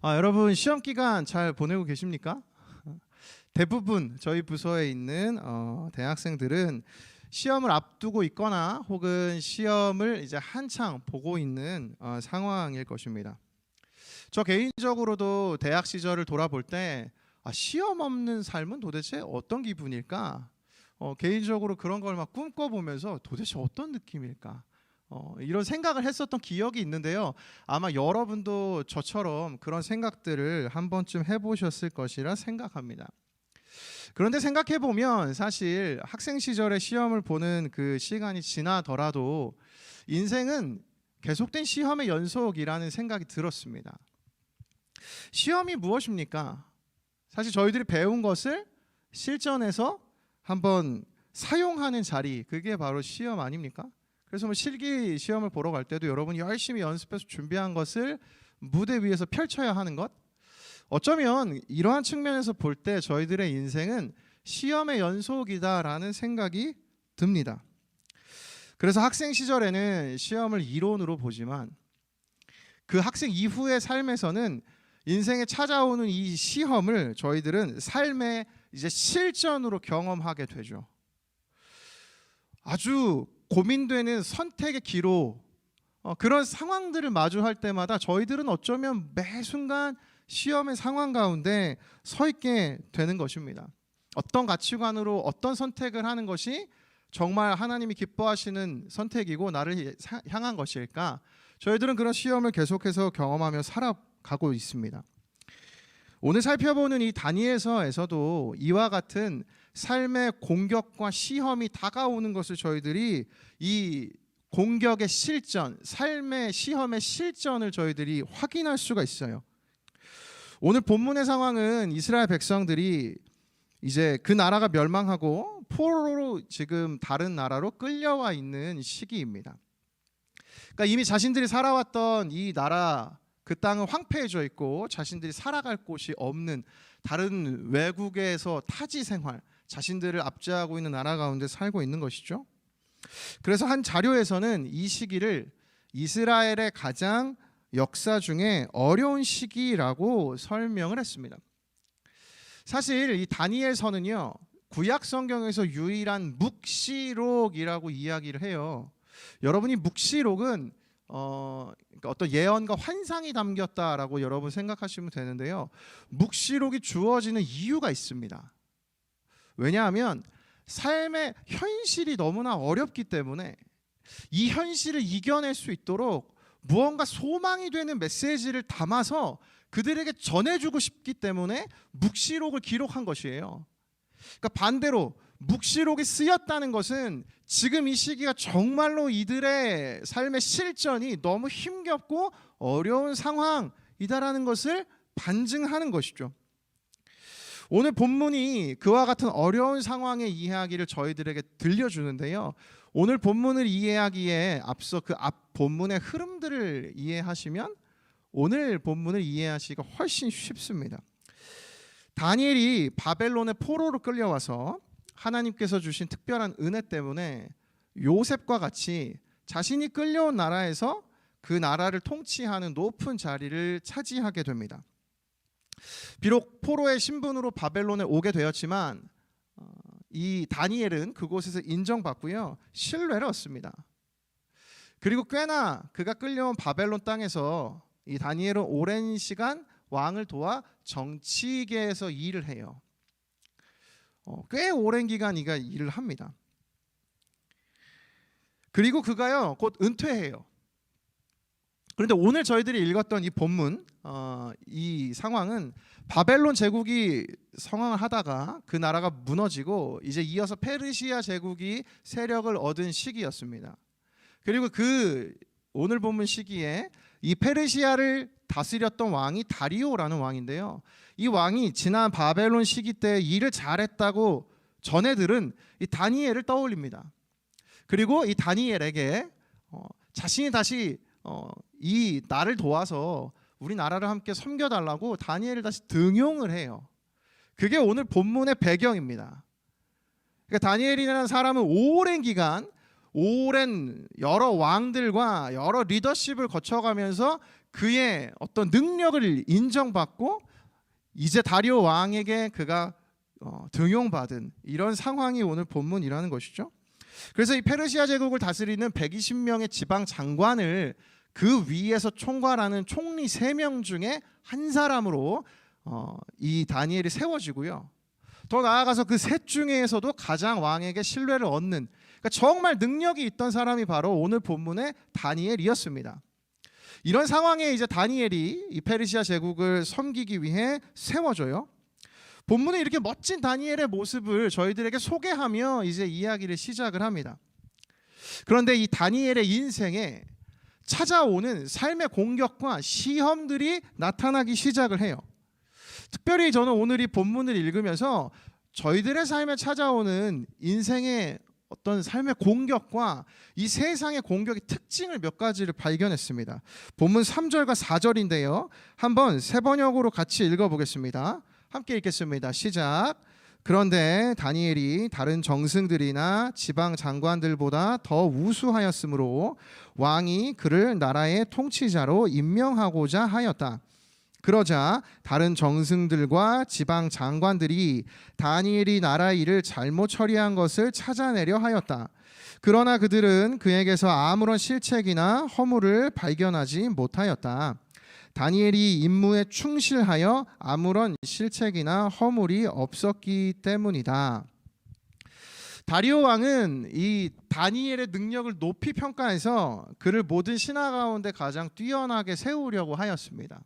여러분 시험 기간 잘 보내고 계십니까? 대부분 저희 부서에 있는 대학생들은 시험을 앞두고 있거나 혹은 시험을 이제 한창 보고 있는 상황일 것입니다. 저 개인적으로도 대학 시절을 돌아볼 때 시험 없는 삶은 도대체 어떤 기분일까? 개인적으로 그런 걸 막 꿈꿔보면서 도대체 어떤 느낌일까? 이런 생각을 했었던 기억이 있는데요. 아마 여러분도 저처럼 그런 생각들을 한 번쯤 해보셨을 것이라 생각합니다. 그런데 생각해보면 사실 학생 시절에 시험을 보는 그 시간이 지나더라도 인생은 계속된 시험의 연속이라는 생각이 들었습니다. 시험이 무엇입니까? 사실 저희들이 배운 것을 실전에서 한번 사용하는 자리, 그게 바로 시험 아닙니까? 그래서 실기 시험을 보러 갈 때도 여러분이 열심히 연습해서 준비한 것을 무대 위에서 펼쳐야 하는 것, 어쩌면 이러한 측면에서 볼 때 저희들의 인생은 시험의 연속이다라는 생각이 듭니다. 그래서 학생 시절에는 시험을 이론으로 보지만 그 학생 이후의 삶에서는 인생에 찾아오는 이 시험을 저희들은 삶의 이제 실전으로 경험하게 되죠. 아주 고민되는 선택의 기로, 그런 상황들을 마주할 때마다 저희들은 어쩌면 매 순간 시험의 상황 가운데 서 있게 되는 것입니다. 어떤 가치관으로 어떤 선택을 하는 것이 정말 하나님이 기뻐하시는 선택이고 나를 향한 것일까? 저희들은 그런 시험을 계속해서 경험하며 살아가고 있습니다. 오늘 살펴보는 이 다니엘서에서도 이와 같은 삶의 공격과 시험이 다가오는 것을 저희들이 이 공격의 실전, 삶의 시험의 실전을 저희들이 확인할 수가 있어요. 오늘 본문의 상황은 이스라엘 백성들이 이제 그 나라가 멸망하고 포로로 지금 다른 나라로 끌려와 있는 시기입니다. 그러니까 이미 자신들이 살아왔던 이 나라, 그 땅은 황폐해져 있고 자신들이 살아갈 곳이 없는 다른 외국에서 타지 생활, 자신들을 압제하고 있는 나라 가운데 살고 있는 것이죠. 그래서 한 자료에서는 이 시기를 이스라엘의 가장 역사 중에 어려운 시기라고 설명을 했습니다. 사실 이 다니엘서는요, 구약 성경에서 유일한 묵시록이라고 이야기를 해요. 여러분이 묵시록은 어떤 예언과 환상이 담겼다라고 여러분 생각하시면 되는데요. 묵시록이 주어지는 이유가 있습니다. 왜냐하면 삶의 현실이 너무나 어렵기 때문에 이 현실을 이겨낼 수 있도록 무언가 소망이 되는 메시지를 담아서 그들에게 전해주고 싶기 때문에 묵시록을 기록한 것이에요. 그러니까 반대로 묵시록이 쓰였다는 것은 지금 이 시기가 정말로 이들의 삶의 실전이 너무 힘겹고 어려운 상황이다라는 것을 반증하는 것이죠. 오늘 본문이 그와 같은 어려운 상황의 이야기를 저희들에게 들려주는데요. 오늘 본문을 이해하기에 앞서 그 앞 본문의 흐름들을 이해하시면 오늘 본문을 이해하시기가 훨씬 쉽습니다. 다니엘이 바벨론의 포로로 끌려와서 하나님께서 주신 특별한 은혜 때문에 요셉과 같이 자신이 끌려온 나라에서 그 나라를 통치하는 높은 자리를 차지하게 됩니다. 비록 포로의 신분으로 바벨론에 오게 되었지만 이 다니엘은 그곳에서 인정받고요, 신뢰를 얻습니다. 그리고 꽤나 그가 끌려온 바벨론 땅에서 이 다니엘은 오랜 시간 왕을 도와 정치계에서 일을 해요. 꽤 오랜 기간 이가 일을 합니다. 그리고 그가요 곧 은퇴해요. 그런데 오늘 저희들이 읽었던 이 본문, 이 상황은 바벨론 제국이 성황을 하다가 그 나라가 무너지고 이제 이어서 페르시아 제국이 세력을 얻은 시기였습니다. 그리고 그 오늘 본문 시기에 이 페르시아를 다스렸던 왕이 다리오라는 왕인데요. 이 왕이 지난 바벨론 시기 때 일을 잘했다고 전해들은 이 다니엘을 떠올립니다. 그리고 이 다니엘에게 자신이 다시 이 나를 도와서 우리 나라를 함께 섬겨달라고 다니엘을 다시 등용을 해요. 그게 오늘 본문의 배경입니다. 그러니까 다니엘이라는 사람은 오랜 기간 오랜 여러 왕들과 여러 리더십을 거쳐가면서 그의 어떤 능력을 인정받고 이제 다리오 왕에게 그가 등용받은 이런 상황이 오늘 본문이라는 것이죠. 그래서 이 페르시아 제국을 다스리는 120명의 지방 장관을 그 위에서 총괄하는 총리 3명 중에 한 사람으로 이 다니엘이 세워지고요. 더 나아가서 그 셋 중에서도 가장 왕에게 신뢰를 얻는, 그러니까 정말 능력이 있던 사람이 바로 오늘 본문의 다니엘이었습니다. 이런 상황에 이제 다니엘이 이 페르시아 제국을 섬기기 위해 세워져요. 본문은 이렇게 멋진 다니엘의 모습을 저희들에게 소개하며 이제 이야기를 시작을 합니다. 그런데 이 다니엘의 인생에 찾아오는 삶의 공격과 시험들이 나타나기 시작을 해요. 특별히 저는 오늘 이 본문을 읽으면서 저희들의 삶에 찾아오는 인생의 어떤 삶의 공격과 이 세상의 공격의 특징을 몇 가지를 발견했습니다. 본문 3절과 4절인데요. 한번 세 번역으로 같이 읽어보겠습니다. 함께 읽겠습니다. 시작. 그런데 다니엘이 다른 정승들이나 지방 장관들보다 더 우수하였으므로 왕이 그를 나라의 통치자로 임명하고자 하였다. 그러자 다른 정승들과 지방 장관들이 다니엘이 나라 일을 잘못 처리한 것을 찾아내려 하였다. 그러나 그들은 그에게서 아무런 실책이나 허물을 발견하지 못하였다. 다니엘이 임무에 충실하여 아무런 실책이나 허물이 없었기 때문이다. 다리오 왕은 이 다니엘의 능력을 높이 평가해서 그를 모든 신하 가운데 가장 뛰어나게 세우려고 하였습니다.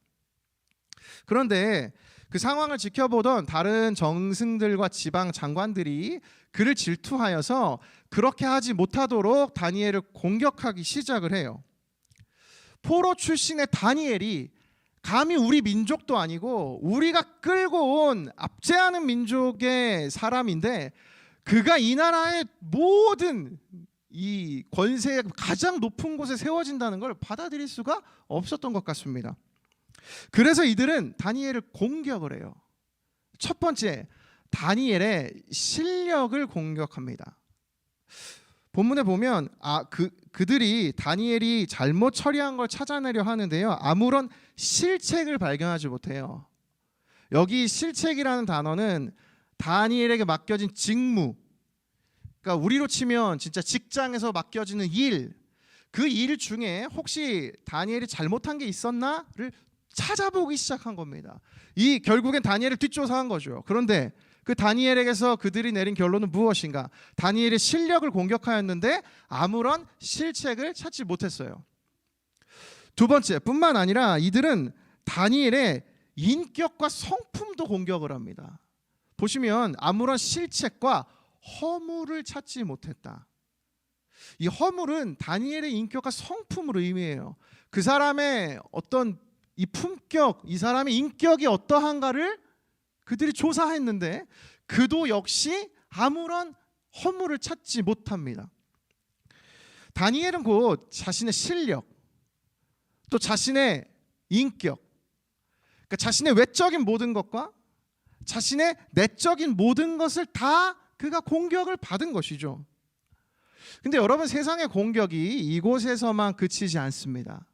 그런데 그 상황을 지켜보던 다른 정승들과 지방 장관들이 그를 질투하여서 그렇게 하지 못하도록 다니엘을 공격하기 시작을 해요. 포로 출신의 다니엘이 감히 우리 민족도 아니고 우리가 끌고 온 압제하는 민족의 사람인데 그가 이 나라의 모든 이 권세의 가장 높은 곳에 세워진다는 걸 받아들일 수가 없었던 것 같습니다. 그래서 이들은 다니엘을 공격을 해요. 첫 번째, 다니엘의 실력을 공격합니다. 본문에 보면 그들이 다니엘이 잘못 처리한 걸 찾아내려 하는데요. 아무런 실책을 발견하지 못해요. 여기 실책이라는 단어는 다니엘에게 맡겨진 직무, 그러니까 우리로 치면 진짜 직장에서 맡겨지는 일, 그 일 중에 혹시 다니엘이 잘못한 게 있었나를 찾아보기 시작한 겁니다. 이 결국엔 다니엘을 뒷조사한 거죠. 그런데 그 다니엘에게서 그들이 내린 결론은 무엇인가? 다니엘의 실력을 공격하였는데 아무런 실책을 찾지 못했어요. 두 번째, 뿐만 아니라 이들은 다니엘의 인격과 성품도 공격을 합니다. 보시면 아무런 실책과 허물을 찾지 못했다. 이 허물은 다니엘의 인격과 성품을 의미해요. 그 사람의 어떤 이 품격, 이 사람의 인격이 어떠한가를 그들이 조사했는데 그도 역시 아무런 허물을 찾지 못합니다. 다니엘은 곧 자신의 실력, 또 자신의 인격, 그러니까 자신의 외적인 모든 것과 자신의 내적인 모든 것을 다 그가 공격을 받은 것이죠. 근데 여러분, 세상의 공격이 이곳에서만 그치지 않습니다.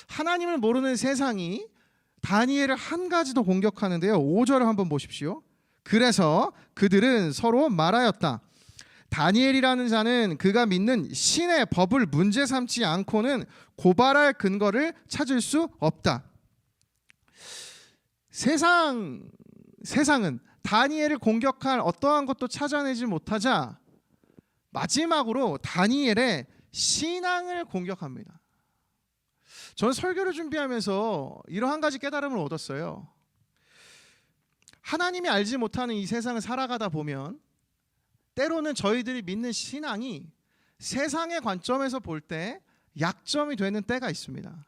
하나님을 모르는 세상이 다니엘을 한 가지 더 공격하는데요. 5절을 한번 보십시오. 그래서 그들은 서로 말하였다. 다니엘이라는 자는 그가 믿는 신의 법을 문제 삼지 않고는 고발할 근거를 찾을 수 없다. 세상은 다니엘을 공격할 어떠한 것도 찾아내지 못하자 마지막으로 다니엘의 신앙을 공격합니다. 저는 설교를 준비하면서 이런 한 가지 깨달음을 얻었어요. 하나님이 알지 못하는 이 세상을 살아가다 보면 때로는 저희들이 믿는 신앙이 세상의 관점에서 볼 때 약점이 되는 때가 있습니다.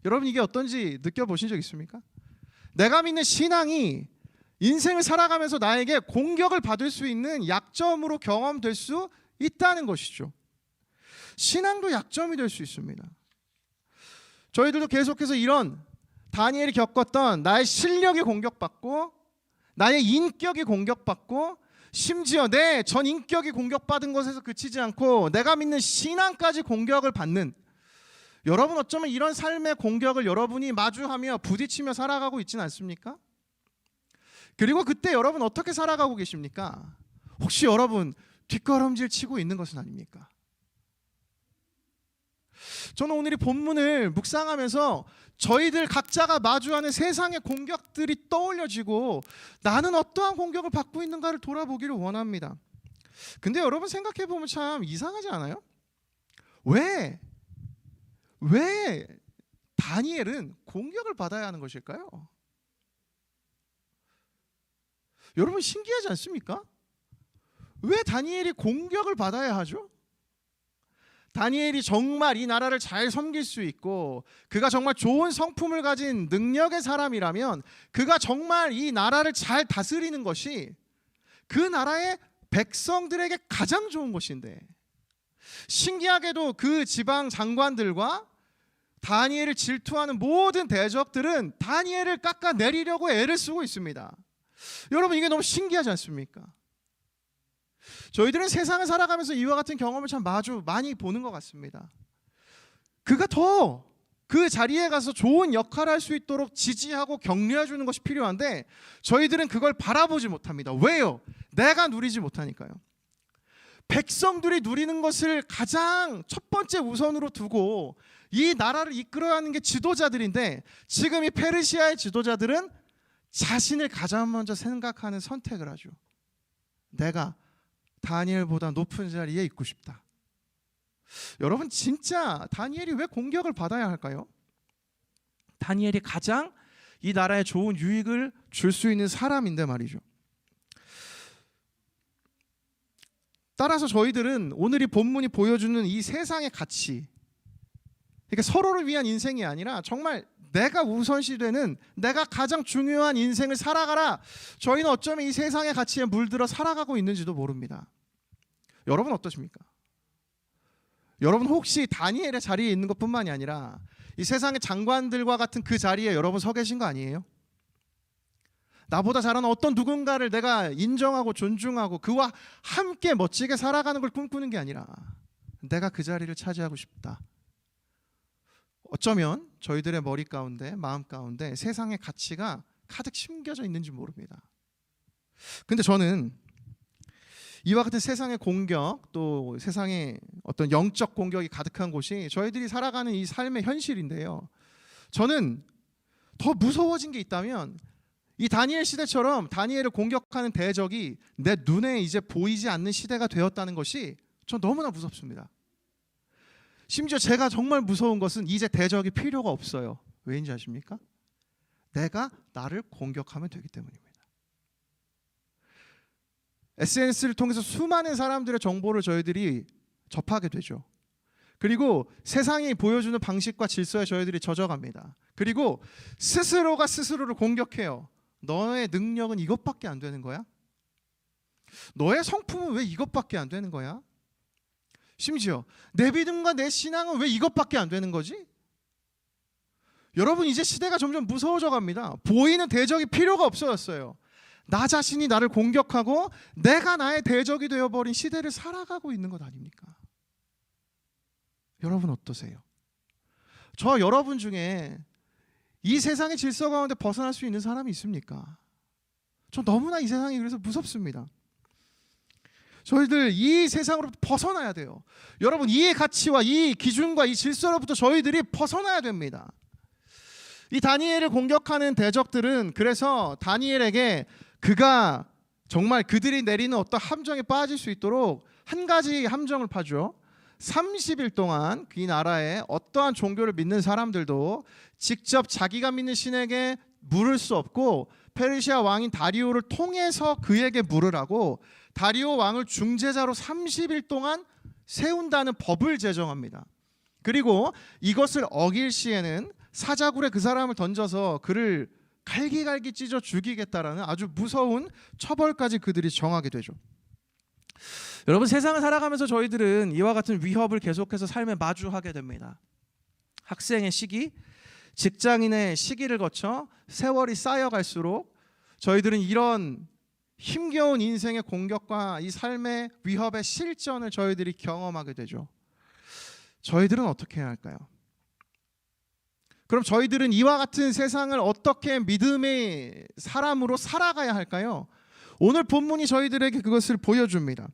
여러분, 이게 어떤지 느껴보신 적 있습니까? 내가 믿는 신앙이 인생을 살아가면서 나에게 공격을 받을 수 있는 약점으로 경험될 수 있다는 것이죠. 신앙도 약점이 될 수 있습니다. 저희들도 계속해서 이런 다니엘이 겪었던 나의 실력이 공격받고 나의 인격이 공격받고 심지어 내 전 인격이 공격받은 것에서 그치지 않고 내가 믿는 신앙까지 공격을 받는 여러분 어쩌면 이런 삶의 공격을 여러분이 마주하며 부딪히며 살아가고 있지는 않습니까? 그리고 그때 여러분 어떻게 살아가고 계십니까? 혹시 여러분 뒷걸음질 치고 있는 것은 아닙니까? 저는 오늘 이 본문을 묵상하면서 저희들 각자가 마주하는 세상의 공격들이 떠올려지고 나는 어떠한 공격을 받고 있는가를 돌아보기를 원합니다. 근데 여러분 생각해보면 참 이상하지 않아요? 왜 다니엘은 공격을 받아야 하는 것일까요? 여러분 신기하지 않습니까? 왜 다니엘이 공격을 받아야 하죠? 다니엘이 정말 이 나라를 잘 섬길 수 있고 그가 정말 좋은 성품을 가진 능력의 사람이라면 그가 정말 이 나라를 잘 다스리는 것이 그 나라의 백성들에게 가장 좋은 것인데, 신기하게도 그 지방 장관들과 다니엘을 질투하는 모든 대적들은 다니엘을 깎아내리려고 애를 쓰고 있습니다. 여러분 이게 너무 신기하지 않습니까? 저희들은 세상을 살아가면서 이와 같은 경험을 참 많이 보는 것 같습니다. 그가 더 그 자리에 가서 좋은 역할을 할 수 있도록 지지하고 격려해 주는 것이 필요한데 저희들은 그걸 바라보지 못합니다. 왜요? 내가 누리지 못하니까요. 백성들이 누리는 것을 가장 첫 번째 우선으로 두고 이 나라를 이끌어야 하는 게 지도자들인데, 지금 이 페르시아의 지도자들은 자신을 가장 먼저 생각하는 선택을 하죠. 내가 다니엘보다 높은 자리에 있고 싶다. 여러분 진짜 다니엘이 왜 공격을 받아야 할까요? 다니엘이 가장 이 나라에 좋은 유익을 줄 수 있는 사람인데 말이죠. 따라서 저희들은 오늘 이 본문이 보여주는 이 세상의 가치, 그러니까 서로를 위한 인생이 아니라 정말 내가 우선시되는 내가 가장 중요한 인생을 살아가라. 저희는 어쩌면 이 세상의 가치에 물들어 살아가고 있는지도 모릅니다. 여러분 어떠십니까? 여러분 혹시 다니엘의 자리에 있는 것뿐만이 아니라 이 세상의 장관들과 같은 그 자리에 여러분 서 계신 거 아니에요? 나보다 잘하는 어떤 누군가를 내가 인정하고 존중하고 그와 함께 멋지게 살아가는 걸 꿈꾸는 게 아니라 내가 그 자리를 차지하고 싶다. 어쩌면 저희들의 머리 가운데 마음 가운데 세상의 가치가 가득 심겨져 있는지 모릅니다. 근데 저는 이와 같은 세상의 공격, 또 세상의 어떤 영적 공격이 가득한 곳이 저희들이 살아가는 이 삶의 현실인데요, 저는 더 무서워진 게 있다면 이 다니엘 시대처럼 다니엘을 공격하는 대적이 내 눈에 이제 보이지 않는 시대가 되었다는 것이 전 너무나 무섭습니다. 심지어 제가 정말 무서운 것은 이제 대적이 필요가 없어요. 왜인지 아십니까? 내가 나를 공격하면 되기 때문입니다. SNS를 통해서 수많은 사람들의 정보를 저희들이 접하게 되죠. 그리고 세상이 보여주는 방식과 질서에 저희들이 젖어갑니다. 그리고 스스로가 스스로를 공격해요. 너의 능력은 이것밖에 안 되는 거야? 너의 성품은 왜 이것밖에 안 되는 거야? 심지어 내 믿음과 내 신앙은 왜 이것밖에 안 되는 거지? 여러분 이제 시대가 점점 무서워져 갑니다. 보이는 대적이 필요가 없어졌어요. 나 자신이 나를 공격하고 내가 나의 대적이 되어버린 시대를 살아가고 있는 것 아닙니까? 여러분 어떠세요? 저 여러분 중에 이 세상의 질서 가운데 벗어날 수 있는 사람이 있습니까? 저 너무나 이 세상이 그래서 무섭습니다. 저희들 이 세상으로부터 벗어나야 돼요. 여러분 이 가치와 이 기준과 이 질서로부터 저희들이 벗어나야 됩니다. 이 다니엘을 공격하는 대적들은 그래서 다니엘에게 그가 정말 그들이 내리는 어떤 함정에 빠질 수 있도록 한 가지 함정을 파죠. 30일 동안 이 나라에 어떠한 종교를 믿는 사람들도 직접 자기가 믿는 신에게 물을 수 없고 페르시아 왕인 다리오를 통해서 그에게 물으라고 다리오 왕을 중재자로 30일 동안 세운다는 법을 제정합니다. 그리고 이것을 어길 시에는 사자굴에 그 사람을 던져서 그를 갈기갈기 찢어 죽이겠다라는 아주 무서운 처벌까지 그들이 정하게 되죠. 여러분 세상을 살아가면서 저희들은 이와 같은 위협을 계속해서 삶에 마주하게 됩니다. 학생의 시기, 직장인의 시기를 거쳐 세월이 쌓여갈수록 저희들은 이런 힘겨운 인생의 공격과 이 삶의 위협의 실전을 저희들이 경험하게 되죠. 저희들은 어떻게 해야 할까요? 그럼 저희들은 이와 같은 세상을 어떻게 믿음의 사람으로 살아가야 할까요? 오늘 본문이 저희들에게 그것을 보여줍니다.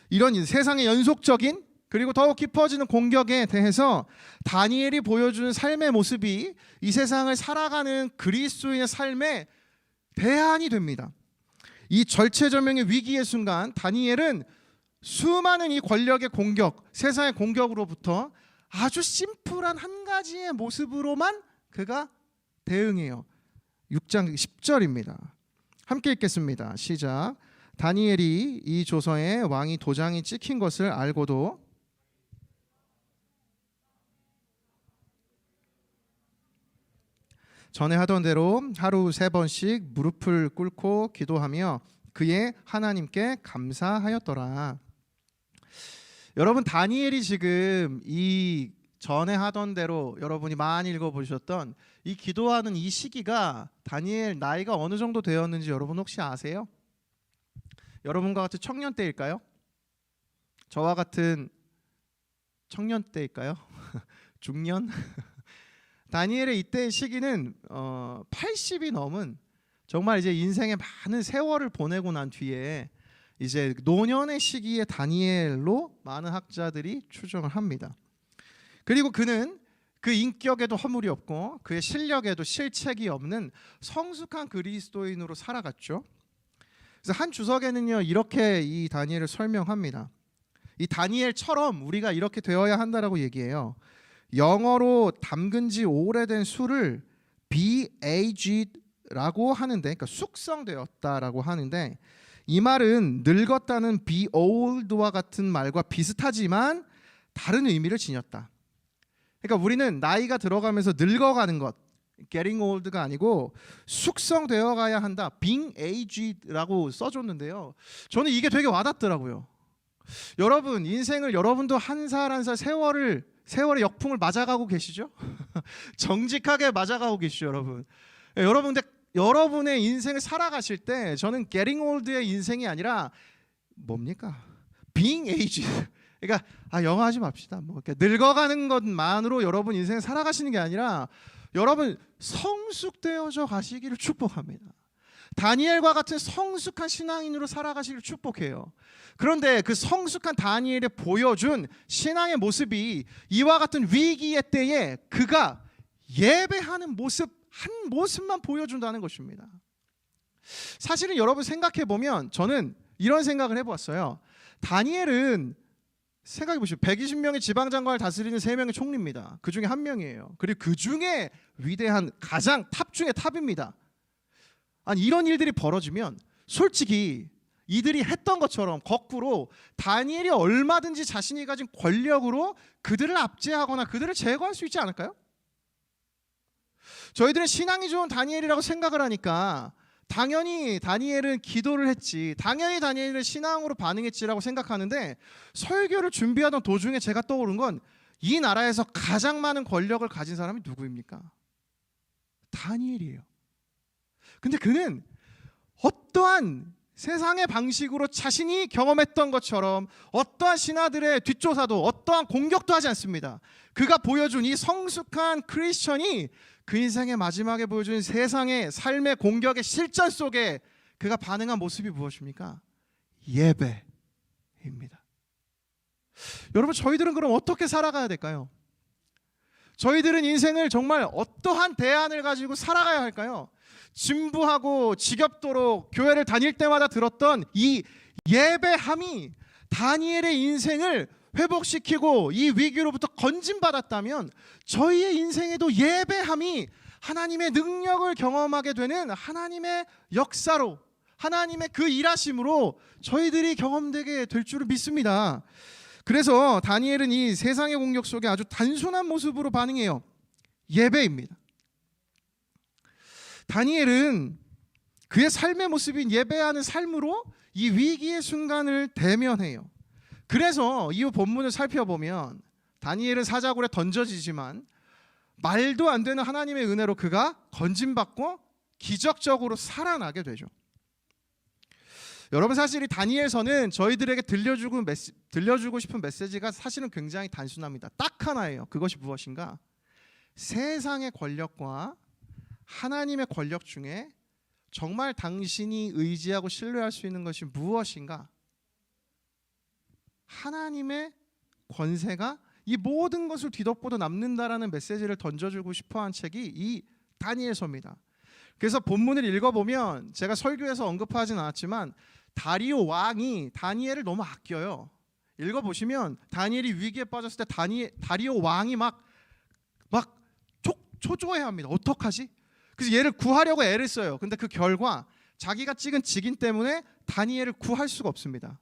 이런 세상의 연속적인 그리고 더욱 깊어지는 공격에 대해서 다니엘이 보여주는 삶의 모습이 이 세상을 살아가는 그리스도인의 삶의 대안이 됩니다. 이 절체절명의 위기의 순간 다니엘은 수많은 이 권력의 공격, 세상의 공격으로부터 아주 심플한 한 가지의 모습으로만 그가 대응해요. 6장 10절입니다. 함께 읽겠습니다. 시작. 다니엘이 이 조서에 왕이 도장이 찍힌 것을 알고도 전에 하던 대로 하루 3번씩 무릎을 꿇고 기도하며 그의 하나님께 감사하였더라. 여러분, 다니엘이 지금 이 전에 하던 대로 여러분이 많이 읽어보셨던 이 기도하는 이 시기가 다니엘 나이가 어느 정도 되었는지 여러분 혹시 아세요? 여러분과 같은 청년 때일까요? 저와 같은 청년 때일까요? 중년? 다니엘의 이때의 시기는 80이 넘은 정말 이제 인생의 많은 세월을 보내고 난 뒤에 이제 노년의 시기에 다니엘로 많은 학자들이 추정을 합니다. 그리고 그는 그 인격에도 허물이 없고 그의 실력에도 실책이 없는 성숙한 그리스도인으로 살아갔죠. 그래서 한 주석에는요 이렇게 이 다니엘을 설명합니다. 이 다니엘처럼 우리가 이렇게 되어야 한다라고 얘기해요. 영어로 담근 지 오래된 술을 be-aged라고 하는데, 그러니까 숙성되었다라고 하는데, 이 말은 늙었다는 be old와 같은 말과 비슷하지만 다른 의미를 지녔다. 그러니까 우리는 나이가 들어가면서 늙어가는 것, getting old가 아니고 숙성되어 가야 한다, being aged라고 써줬는데요. 저는 이게 되게 와닿더라고요. 여러분, 인생을 여러분도 한 살 한 살 세월의 역풍을 맞아가고 계시죠? 정직하게 맞아가고 계시죠, 여러분. 여러분, 근데 여러분의 인생을 살아가실 때 저는 getting old의 인생이 아니라 뭡니까? being aged. 그러니까 영어 하지 맙시다. 뭐 늙어가는 것만으로 여러분 인생을 살아가시는 게 아니라 여러분 성숙되어져 가시기를 축복합니다. 다니엘과 같은 성숙한 신앙인으로 살아가시기를 축복해요. 그런데 그 성숙한 다니엘이 보여준 신앙의 모습이 이와 같은 위기의 때에 그가 예배하는 모습, 한 모습만 보여준다는 것입니다. 사실은 여러분 생각해보면 저는 이런 생각을 해보았어요. 다니엘은 생각해보시죠. 120명의 지방장관을 다스리는 3명의 총리입니다. 그 중에 한 명이에요. 그리고 그 중에 위대한 가장 탑 중에 탑입니다. 아니, 이런 일들이 벌어지면 솔직히 이들이 했던 것처럼 거꾸로 다니엘이 얼마든지 자신이 가진 권력으로 그들을 압제하거나 그들을 제거할 수 있지 않을까요? 저희들은 신앙이 좋은 다니엘이라고 생각을 하니까 당연히 다니엘은 기도를 했지, 당연히 다니엘은 신앙으로 반응했지라고 생각하는데, 설교를 준비하던 도중에 제가 떠오른 건 이 나라에서 가장 많은 권력을 가진 사람이 누구입니까? 다니엘이에요. 근데 그는 어떠한 세상의 방식으로 자신이 경험했던 것처럼 어떠한 신하들의 뒷조사도 어떠한 공격도 하지 않습니다. 그가 보여준 이 성숙한 크리스천이 그 인생의 마지막에 보여준 세상의 삶의 공격의 실전 속에 그가 반응한 모습이 무엇입니까? 예배입니다. 여러분, 저희들은 그럼 어떻게 살아가야 될까요? 저희들은 인생을 정말 어떠한 대안을 가지고 살아가야 할까요? 진부하고 지겹도록 교회를 다닐 때마다 들었던 이 예배함이 다니엘의 인생을 회복시키고 이 위기로부터 건진받았다면 저희의 인생에도 예배함이 하나님의 능력을 경험하게 되는 하나님의 역사로, 하나님의 그 일하심으로 저희들이 경험되게 될 줄을 믿습니다. 그래서 다니엘은 이 세상의 공격 속에 아주 단순한 모습으로 반응해요. 예배입니다. 다니엘은 그의 삶의 모습인 예배하는 삶으로 이 위기의 순간을 대면해요. 그래서 이 본문을 살펴보면 다니엘은 사자굴에 던져지지만 말도 안 되는 하나님의 은혜로 그가 건진받고 기적적으로 살아나게 되죠. 여러분, 사실 이 다니엘서는 저희들에게 들려주고 싶은 메시지가 사실은 굉장히 단순합니다. 딱 하나예요. 그것이 무엇인가? 세상의 권력과 하나님의 권력 중에 정말 당신이 의지하고 신뢰할 수 있는 것이 무엇인가? 하나님의 권세가 이 모든 것을 뒤덮고도 남는다라는 메시지를 던져주고 싶어한 책이 이 다니엘서입니다. 그래서 본문을 읽어보면 제가 설교에서 언급하진 않았지만 다리오 왕이 다니엘을 너무 아껴요. 읽어보시면 다니엘이 위기에 빠졌을 때 다리오 왕이 막 초조해합니다. 어떡하지? 그래서 얘를 구하려고 애를 써요. 근데 그 결과 자기가 찍은 직인 때문에 다니엘을 구할 수가 없습니다.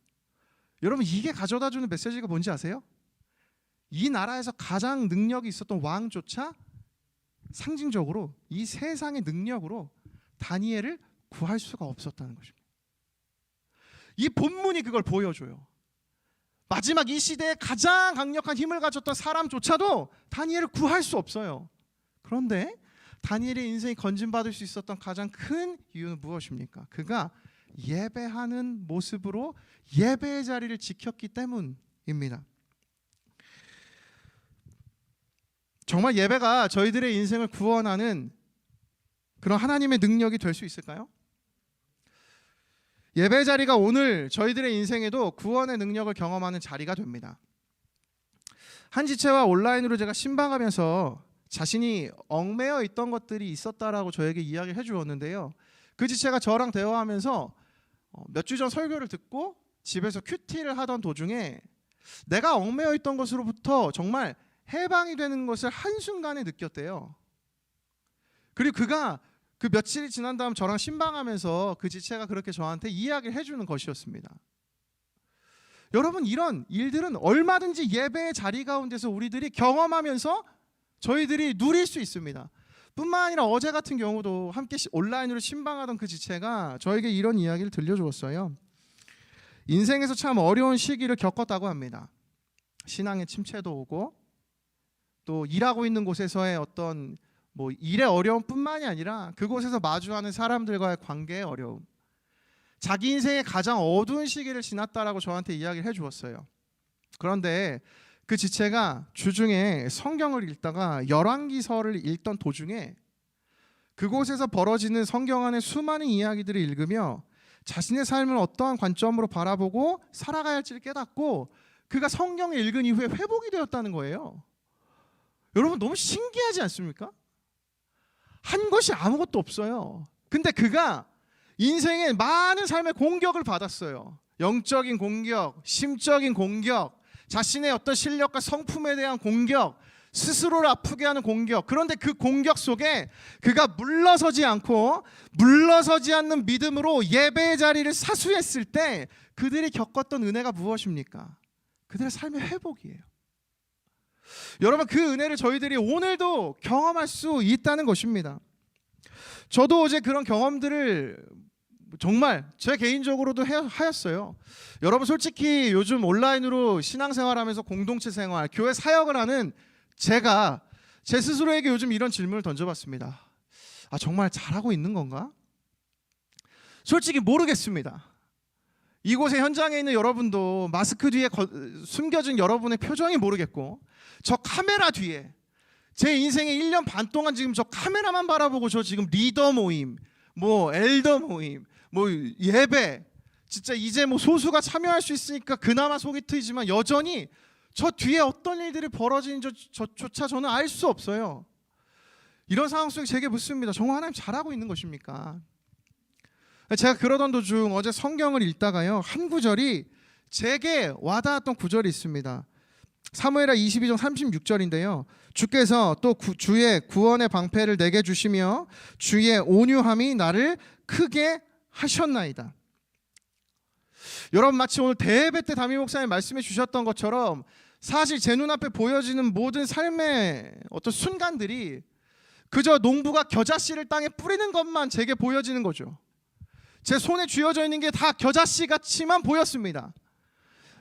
여러분, 이게 가져다주는 메시지가 뭔지 아세요? 이 나라에서 가장 능력이 있었던 왕조차 상징적으로 이 세상의 능력으로 다니엘을 구할 수가 없었다는 것입니다. 이 본문이 그걸 보여줘요. 마지막 이 시대에 가장 강력한 힘을 가졌던 사람조차도 다니엘을 구할 수 없어요. 그런데 다니엘의 인생이 건진받을 수 있었던 가장 큰 이유는 무엇입니까? 그가 예배하는 모습으로 예배의 자리를 지켰기 때문입니다. 정말 예배가 저희들의 인생을 구원하는 그런 하나님의 능력이 될 수 있을까요? 예배 자리가 오늘 저희들의 인생에도 구원의 능력을 경험하는 자리가 됩니다. 한 지체와 온라인으로 제가 신방하면서 자신이 얽매여 있던 것들이 있었다라고 저에게 이야기를 해주었는데요. 그 지체가 저랑 대화하면서 몇 주 전 설교를 듣고 집에서 큐티를 하던 도중에 내가 얽매여 있던 것으로부터 정말 해방이 되는 것을 한순간에 느꼈대요. 그리고 그가 그 며칠이 지난 다음 저랑 신방하면서 그 지체가 그렇게 저한테 이야기를 해주는 것이었습니다. 여러분, 이런 일들은 얼마든지 예배의 자리 가운데서 우리들이 경험하면서 저희들이 누릴 수 있습니다. 뿐만 아니라 어제 같은 경우도 함께 온라인으로 신방하던 그 지체가 저에게 이런 이야기를 들려주었어요. 인생에서 참 어려운 시기를 겪었다고 합니다. 신앙의 침체도 오고 또 일하고 있는 곳에서의 어떤 일의 어려움뿐만이 아니라 그곳에서 마주하는 사람들과의 관계의 어려움, 자기 인생의 가장 어두운 시기를 지났다라고 저한테 이야기를 해주었어요. 그런데 그 지체가 주중에 성경을 읽다가 열왕기서를 읽던 도중에 그곳에서 벌어지는 성경 안의 수많은 이야기들을 읽으며 자신의 삶을 어떠한 관점으로 바라보고 살아가야 할지를 깨닫고 그가 성경을 읽은 이후에 회복이 되었다는 거예요. 여러분, 너무 신기하지 않습니까? 한 것이 아무것도 없어요. 근데 그가 인생에 많은 삶의 공격을 받았어요. 영적인 공격, 심적인 공격, 자신의 어떤 실력과 성품에 대한 공격, 스스로를 아프게 하는 공격. 그런데 그 공격 속에 그가 물러서지 않고 물러서지 않는 믿음으로 예배의 자리를 사수했을 때 그들이 겪었던 은혜가 무엇입니까? 그들의 삶의 회복이에요. 여러분, 그 은혜를 저희들이 오늘도 경험할 수 있다는 것입니다. 저도 어제 그런 경험들을 정말 제 개인적으로도 하였어요. 여러분, 솔직히 요즘 온라인으로 신앙생활하면서 공동체 생활, 교회 사역을 하는 제가 제 스스로에게 요즘 이런 질문을 던져봤습니다. 정말 잘하고 있는 건가? 솔직히 모르겠습니다. 이곳에 현장에 있는 여러분도 마스크 뒤에 숨겨진 여러분의 표정이 모르겠고, 저 카메라 뒤에 제 인생의 1년 반 동안 지금 저 카메라만 바라보고 저 지금 리더 모임, 엘더 모임, 예배, 진짜 이제 소수가 참여할 수 있으니까 그나마 속이 트이지만 여전히 저 뒤에 어떤 일들이 벌어지는지조차 저는 알 수 없어요. 이런 상황 속에 제게 묻습니다. 정말 하나님 잘하고 있는 것입니까? 제가 그러던 도중 어제 성경을 읽다가요, 한 구절이 제게 와닿았던 구절이 있습니다. 사무엘하 22장 36절인데요. 주께서 또 주의 구원의 방패를 내게 주시며 주의 온유함이 나를 크게 하셨나이다. 여러분, 마치 오늘 대예배 때 담임 목사님 말씀해 주셨던 것처럼 사실 제 눈앞에 보여지는 모든 삶의 어떤 순간들이 그저 농부가 겨자씨를 땅에 뿌리는 것만 제게 보여지는 거죠. 제 손에 쥐어져 있는 게 다 겨자씨 같이만 보였습니다.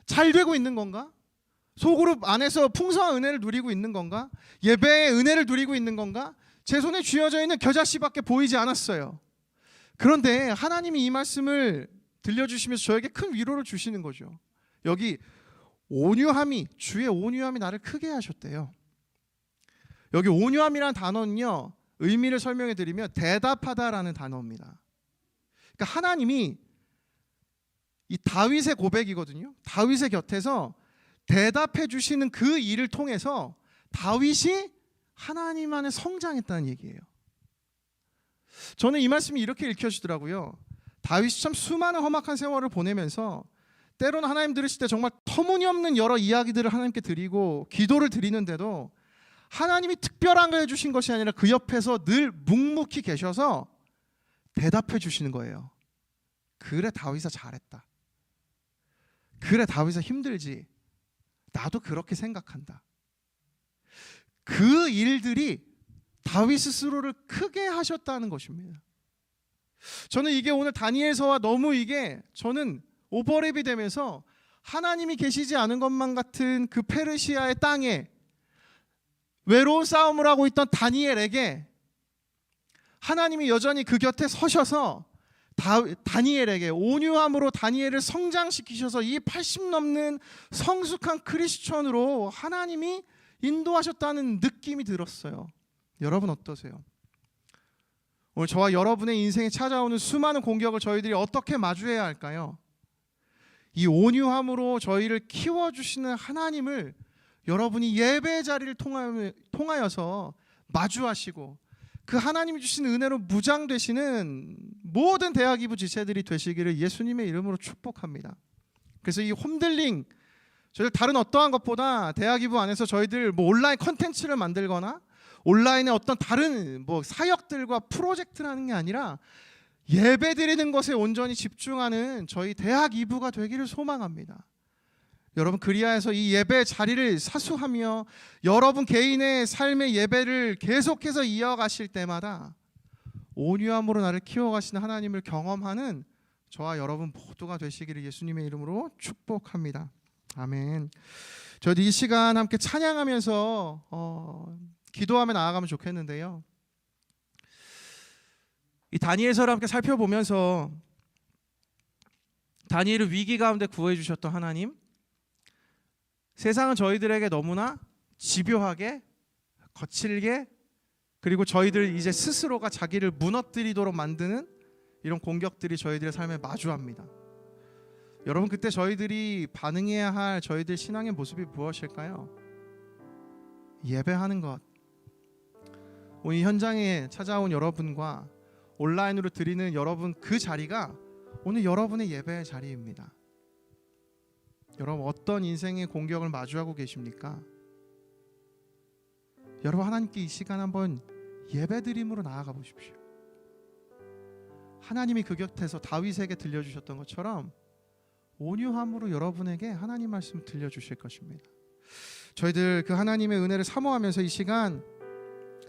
잘 되고 있는 건가? 소그룹 안에서 풍성한 은혜를 누리고 있는 건가? 예배의 은혜를 누리고 있는 건가? 제 손에 쥐어져 있는 겨자씨밖에 보이지 않았어요. 그런데 하나님이 이 말씀을 들려주시면서 저에게 큰 위로를 주시는 거죠. 여기 주의 온유함이 나를 크게 하셨대요. 여기 온유함이라는 단어는요, 의미를 설명해 드리면 대답하다라는 단어입니다. 그러니까 하나님이 이 다윗의 고백이거든요. 다윗의 곁에서 대답해 주시는 그 일을 통해서 다윗이 하나님 안에 성장했다는 얘기예요. 저는 이 말씀이 이렇게 읽혀지더라고요. 다윗이 참 수많은 험악한 세월을 보내면서 때로는 하나님 들으실 때 정말 터무니없는 여러 이야기들을 하나님께 드리고 기도를 드리는데도 하나님이 특별한 걸 해주신 것이 아니라 그 옆에서 늘 묵묵히 계셔서 대답해 주시는 거예요. 그래, 다윗아 잘했다. 그래, 다윗아 힘들지. 나도 그렇게 생각한다. 그 일들이 다윗 스스로를 크게 하셨다는 것입니다. 저는 이게 오늘 다니엘서와 너무 이게 저는 오버랩이 되면서 하나님이 계시지 않은 것만 같은 그 페르시아의 땅에 외로운 싸움을 하고 있던 다니엘에게 하나님이 여전히 그 곁에 서셔서 다니엘에게 온유함으로 다니엘을 성장시키셔서 이 80 넘는 성숙한 크리스천으로 하나님이 인도하셨다는 느낌이 들었어요. 여러분 어떠세요? 오늘 저와 여러분의 인생에 찾아오는 수많은 공격을 저희들이 어떻게 마주해야 할까요? 이 온유함으로 저희를 키워주시는 하나님을 여러분이 예배의 자리를 통하여서 마주하시고 그 하나님이 주신 은혜로 무장되시는 모든 대학이부 지체들이 되시기를 예수님의 이름으로 축복합니다. 그래서 이 홈들링, 저희들 다른 어떠한 것보다 대학이부 안에서 저희들 온라인 컨텐츠를 만들거나 온라인의 어떤 다른 사역들과 프로젝트를 하는 게 아니라 예배 드리는 것에 온전히 집중하는 저희 대학 2부가 되기를 소망합니다. 여러분 그리하여서 이 예배 자리를 사수하며 여러분 개인의 삶의 예배를 계속해서 이어가실 때마다 온유함으로 나를 키워가시는 하나님을 경험하는 저와 여러분 모두가 되시기를 예수님의 이름으로 축복합니다. 아멘. 저희도 이 시간 함께 찬양하면서 기도하며 나아가면 좋겠는데요. 이 다니엘서를 함께 살펴보면서 다니엘을 위기 가운데 구해 주셨던 하나님, 세상은 저희들에게 너무나 집요하게 거칠게 그리고 저희들 이제 스스로가 자기를 무너뜨리도록 만드는 이런 공격들이 저희들의 삶에 마주합니다. 여러분 그때 저희들이 반응해야 할 저희들 신앙의 모습이 무엇일까요? 예배하는 것. 오늘 현장에 찾아온 여러분과 온라인으로 드리는 여러분 그 자리가 오늘 여러분의 예배의 자리입니다. 여러분 어떤 인생의 공격을 마주하고 계십니까? 여러분 하나님께 이 시간 한번 예배드림으로 나아가 보십시오. 하나님이 그 곁에서 다윗에게 들려주셨던 것처럼 온유함으로 여러분에게 하나님 말씀 들려주실 것입니다. 저희들 그 하나님의 은혜를 사모하면서 이 시간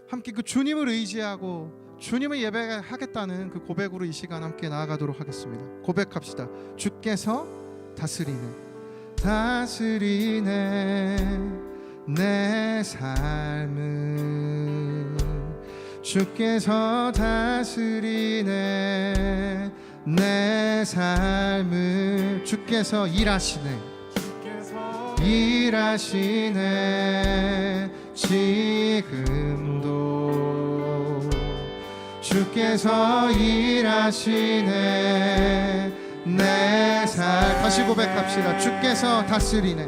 함께 그 주님을 의지하고 주님을 예배하겠다는 그 고백으로 이 시간 함께 나아가도록 하겠습니다. 고백합시다. 주께서 다스리네 내 삶을, 주께서 다스리네 내 삶을, 주께서 일하시네 지금도, 주께서 일하시네 내 삶. 다시 고백합시다. 주께서 다스리네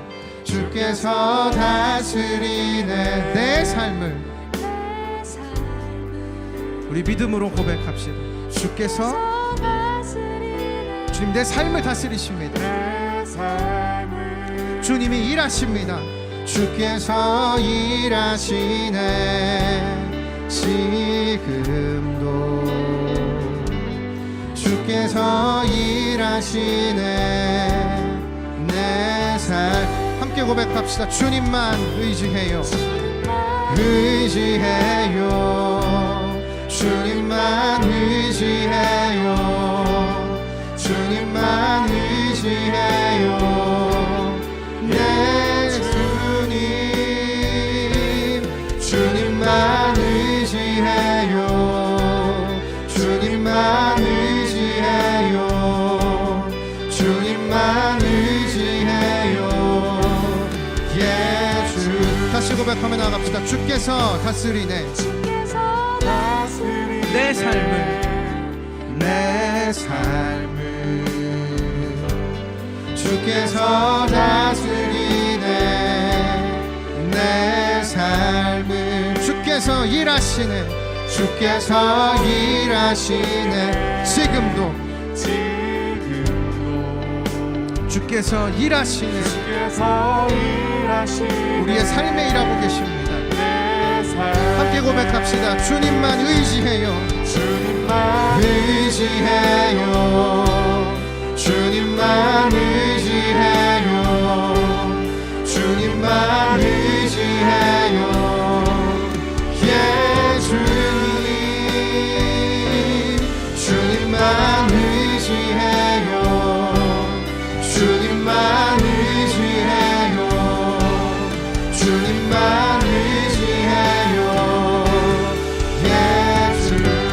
내 삶을. 우리 믿음으로 고백합시다. 주께서 주님 내 삶을 다스리십니다. 주님이 일하십니다. 주께서 일하시네 지금도, 주께서 일하시네 내 삶. 함께 고백합시다. 주님만 의지해요. 주님만 의지해요. 주님만 의지해요. 내 주님, 주님만 의지해요. 주님만 의지해요. 주님만 의지해요. 예수. 다시 고백합시다. 고백하며 나갑시다. 주께서 다스리네 내 삶을 주께서 다스리네 내 삶을 주께서 일하시네 지금도 주께서 일하시네 우리의 삶에 일하고 계십니다. 함께 고백합시다. 주님만 의지해요 주님만 의지해요 예 주님만 의지해요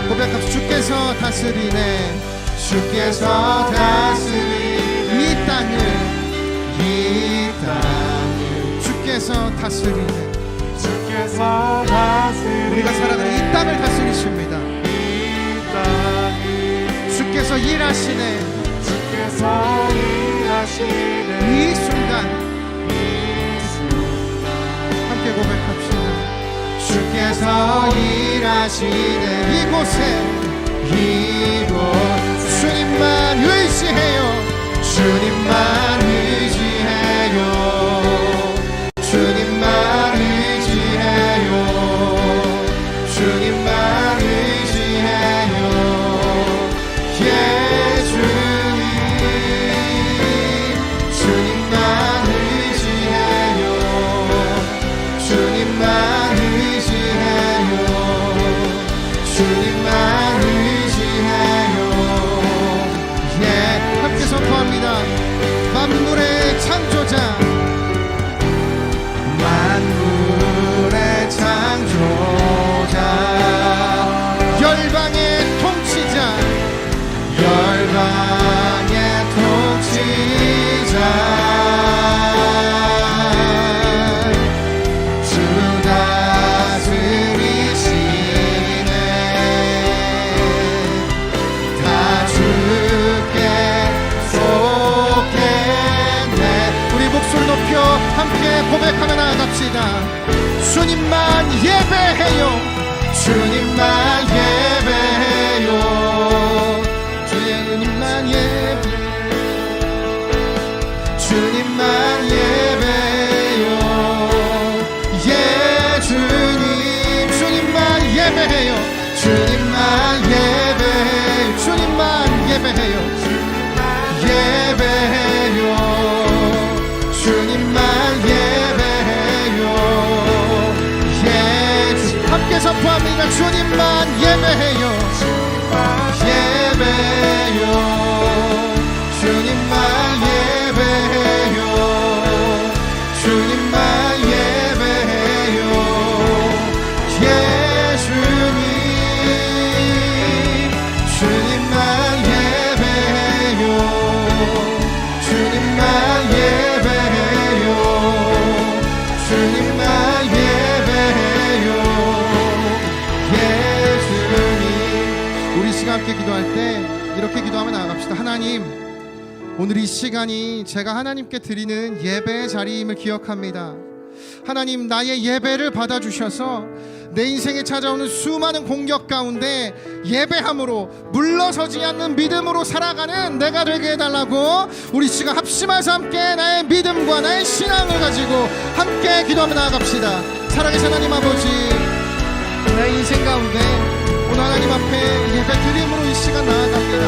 고백합시다. 주께서 다스리네 이 땅을 주께서 다스리네 우리가 살아가는 이 땅을 다스리십니다. 주께서 일하시네 이 순간 함께 고백합시다. 주께서 일하시네 이곳 주님만 의지해요 예 함께 선포합니다. 만물의 창조자 열방의 통치자 주 다스리시네 다 주께 속했네 우리 목소리 높여 함께 고백하며 나아갑시다. 주님만 예배해요 함께 선포합니다. 주님만 예배해요 주님만 예배해요 예 주님만 예배해요 우리 시간 함께 기도할 때 이렇게 기도하며 나아갑시다. 하나님 오늘 이 시간이 제가 하나님께 드리는 예배의 자리임을 기억합니다. 하나님 나의 예배를 받아주셔서 내 인생에 찾아오는 수많은 공격 가운데 예배함으로 물러서지 않는 믿음으로 살아가는 내가 되게 해달라고 우리 시간 합심해서 함께 나의 믿음과 나의 신앙을 가지고 함께 기도하며 나아갑시다. 살아계신 하나님 아버지 나의 인생 가운데 오늘 하나님 앞에 예배 드림으로 이 시간 나아갑니다.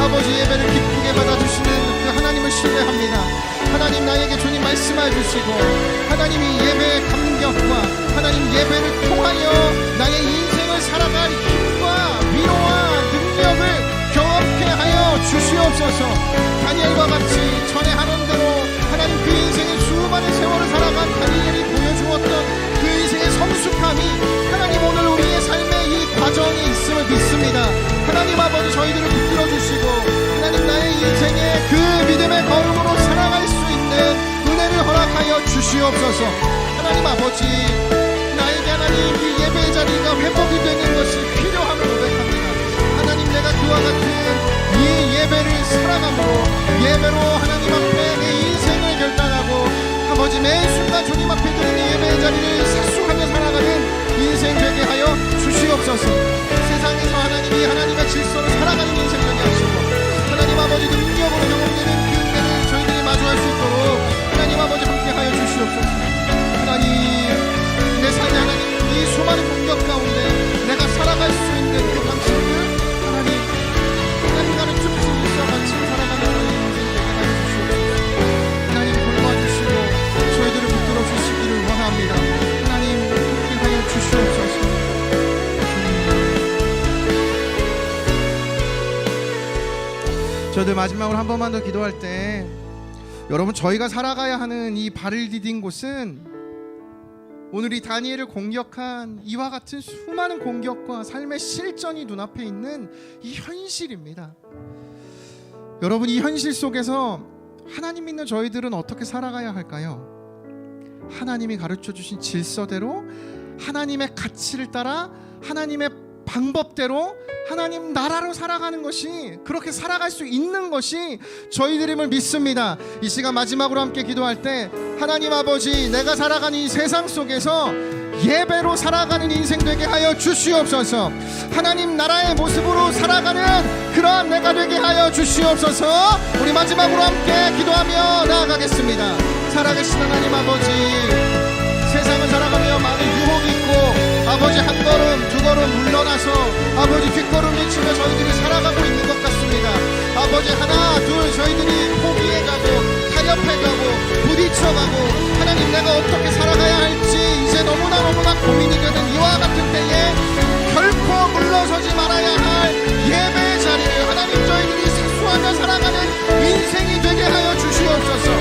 아버지 예배를 기쁘게 받아주시는 그 하나님을 신뢰합니다. 하나님 나에게 주님 말씀해 주시고 하나님이 예배의 감격과 하나님 예배를 통하여 나의 인생을 살아갈 힘과 위로와 능력을 경험케 하여 주시옵소서. 다니엘과 같이 전에 하는 대로 하나님 그 인생의 수많은 세월을 살아간 다니엘이 보여주었던 그 인생의 성숙함이 하나님 오늘 우리의 삶의 이 과정이 있음을 믿습니다. 하나님 아버지 저희들을 붙들어 주시고 하나님 나의 인생의 그 믿음의 걸음으로 살아갈 수 있는 은혜를 허락하여 주시옵소서. 하나님 하나님 아버지, 나에게 하나님 이 예배의 자리가 회복이 되는 것이 필요함을 고백합니다. 하나님, 내가 그와 같은 이 예배를 사랑함으로, 예배로 하나님 앞에 내 인생을 결단하고 아버지 매 순간 주님 앞에 드리는 예배의 자리를 사수하며 살아가는 인생 되게 하여 주시옵소서. 세상에서 하나님이 하나님의 질서로 살아가는 인생 되게 하시고, 하나님 아버지 능력으로 경험되는 그 은혜를 저희들이 마주할 수 있도록 하나님 아버지 함께하여 주시옵소서. 하나님, 내 삶에 하나님 이 수많은 공격 가운데 내가 살아갈 수 있는 그 방식을 하나님 가르쳐 주신 일과 같이 살아가는 저희 인생 되게 하여 주시옵소서. 하나님 돌봐주시고 저희들을 붙들어 주시기를 원합니다. 하나님 함께하여 주시옵소서. 저희들 마지막으로 한 번만 더 기도할 때, 여러분, 저희가 살아가야 하는 이 발을 디딘 곳은 오늘 이 다니엘을 공격한 이와 같은 수많은 공격과 삶의 실전이 눈앞에 있는 이 현실입니다. 여러분, 이 현실 속에서 하나님 믿는 저희들은 어떻게 살아가야 할까요? 하나님이 가르쳐 주신 질서대로, 하나님의 가치를 따라, 하나님의 방법대로 하나님 나라로 살아가는 것이, 그렇게 살아갈 수 있는 것이 저희들임을 믿습니다. 이 시간 마지막으로 함께 기도할 때, 하나님 아버지, 내가 살아가는 이 세상 속에서 예배로 살아가는 인생 되게 하여 주시옵소서. 하나님 나라의 모습으로 살아가는 그러한 내가 되게 하여 주시옵소서. 우리 마지막으로 함께 기도하며 나아가겠습니다. 살아계신 하나님 아버지, 세상을 살아가며 많은 유혹이 있고 아버지 한 걸음 두 걸음 물러나서 아버지 뒷걸음을 치며 저희들이 살아가고 있는 것 같습니다. 아버지 하나 둘 저희들이 포기해가고 타협해가고 부딪혀가고, 하나님 내가 어떻게 살아가야 할지 이제 너무나 고민이 되는 이와 같은 때에 결코 물러서지 말아야 할 예배의 자리를 하나님 저희들이 생수하며 살아가는 인생이 되게 하여 주시옵소서.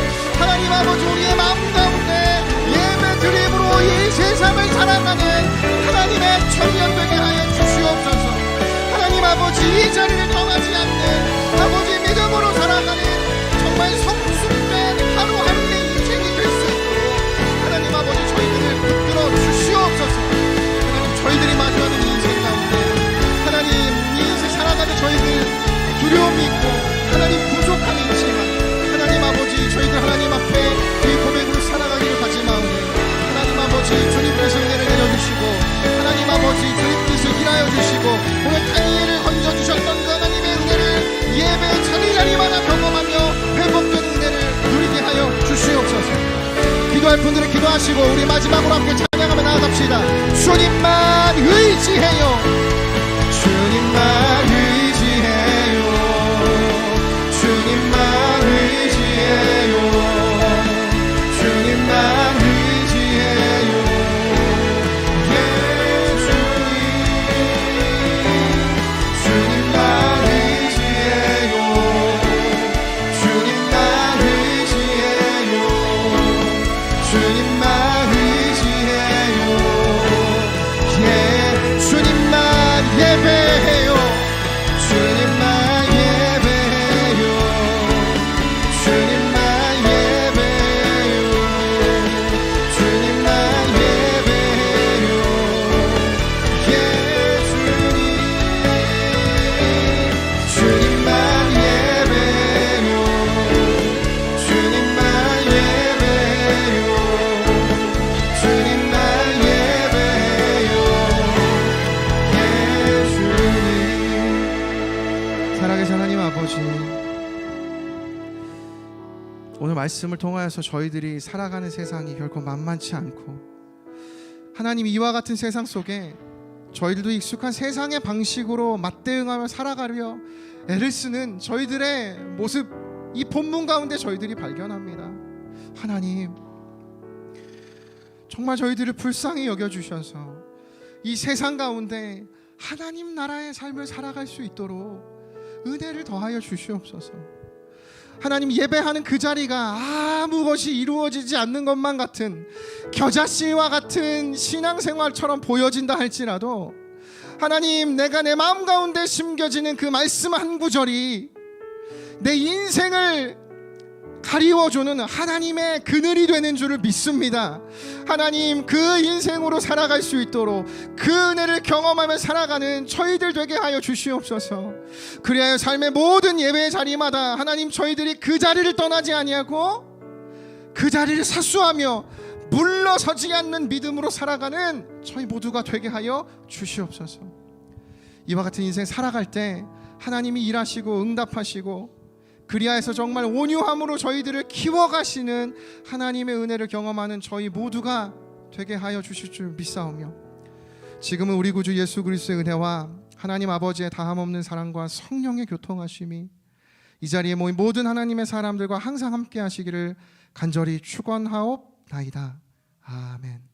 하나님 아버지, 우리의 마음 가운데 예배 드림으로 이 세상을 살아가는 하나님의 청년 되게 하여 주시옵소서. 하나님 아버지, 이 자리를 정하지 않는 아버지 믿음으로 살아가는 정말 성숙된 하루하루의 인생이 될 수 있도록 하나님 아버지 저희들을 붙들어 주시옵소서. 하나님, 저희들이 마주하는 인생 가운데 하나님 이 인생 살아가는 저희들 두려움이 있고 하나님 부족함이 있지만, 하나님 아버지 저희들 하나님 앞에 이 고백으로 살아가기를 바치마오니 하나님 아버지 주님께서 은혜를 내려주시고, 하나님 아버지 주님께서 일하여 주시고, 오늘 다니엘을 건져주셨던 그 하나님의 은혜를 예배 자리마다 경험하며 회복되는 은혜를 누리게 하여 주시옵소서. 기도할 분들은 기도하시고 우리 마지막으로 함께 찬양하며 나아갑시다. 주님만 의지해요. 주님만 의지해요. 주님만 의지해요. 주님만 의지해요. 예 주님, 주님만 의지해요. 주님만 의지해요. 주님만 의지해요. 예 주님만 예배해요. 주님만 예배해요. 주님만 예배해요. 주님만 예배해요. 예 주님, 주님만 예배해요. 주님만 예배해요. 주님만 예배해요. 예 주님. 살아계신 하나님 아버지, 오늘 말씀을 통하여서 저희들이 살아가는 세상이 결코 만만치 않고, 하나님 이와 같은 세상 속에 저희들도 익숙한 세상의 방식으로 맞대응하며 살아가려 애를 쓰는 저희들의 모습, 이 본문 가운데 저희들이 발견합니다. 하나님, 정말 저희들을 불쌍히 여겨주셔서 이 세상 가운데 하나님 나라의 삶을 살아갈 수 있도록 은혜를 더하여 주시옵소서. 하나님, 예배하는 그 자리가 아무 것이 이루어지지 않는 것만 같은 겨자씨와 같은 신앙생활처럼 보여진다 할지라도, 하나님, 내가 내 마음 가운데 심겨지는 그 말씀 한 구절이 내 인생을 가리워주는 하나님의 그늘이 되는 줄을 믿습니다. 하나님, 그 인생으로 살아갈 수 있도록 그 은혜를 경험하며 살아가는 저희들 되게 하여 주시옵소서. 그리하여 삶의 모든 예배의 자리마다 하나님, 저희들이 그 자리를 떠나지 아니하고 그 자리를 사수하며 물러서지 않는 믿음으로 살아가는 저희 모두가 되게 하여 주시옵소서. 이와 같은 인생 살아갈 때 하나님이 일하시고 응답하시고 그리하여서 정말 온유함으로 저희들을 키워가시는 하나님의 은혜를 경험하는 저희 모두가 되게 하여 주실 줄 믿사오며, 지금은 우리 구주 예수 그리스도의 은혜와 하나님 아버지의 다함없는 사랑과 성령의 교통하심이 이 자리에 모인 모든 하나님의 사람들과 항상 함께 하시기를 간절히 축원하옵나이다. 아멘.